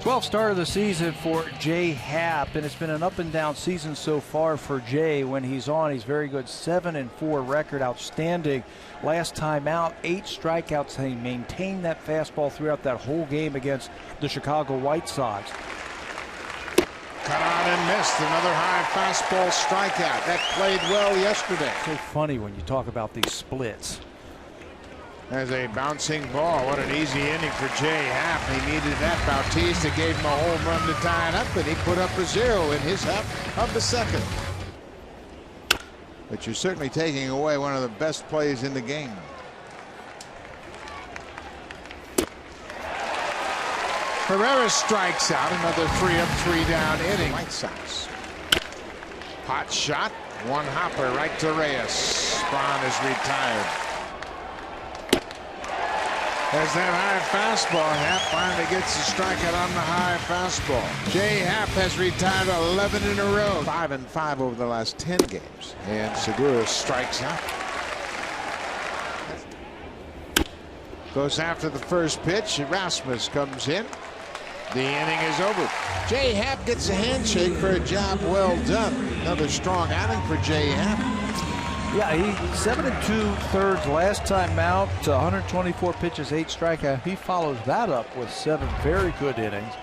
12th start of the season for Jay Happ, and it's been an up and down season so far for Jay. When he's on, he's very good. 7-4 record, outstanding. Last time out, 8 strikeouts, and he maintained that fastball throughout that whole game against the Chicago White Sox. Cut out and missed. Another high fastball strikeout. That played well yesterday. So funny when you talk about these splits. As a bouncing ball. What an easy inning for Jay Happ. He needed that. Bautista gave him a home run to tie it up, and he put up a 0 in his half of the second. But you're certainly taking away one of the best plays in the game. Herrera strikes out. Another 3-up, 3-down inning. White Sox. Hot shot. One hopper right to Reyes. Sprawn is retired. As that high fastball, Happ finally gets a strikeout on the high fastball. Jay Happ has retired 11 in a row. 5-5 over the last 10 games. And Segura strikes out. Goes after the first pitch. Erasmus comes in. The inning is over. Jay Happ gets a handshake for a job well done. Another strong outing for Jay Happ. Yeah, he 7 2/3 last time out, 124 pitches, 8 strikeouts. He follows that up with 7 very good innings.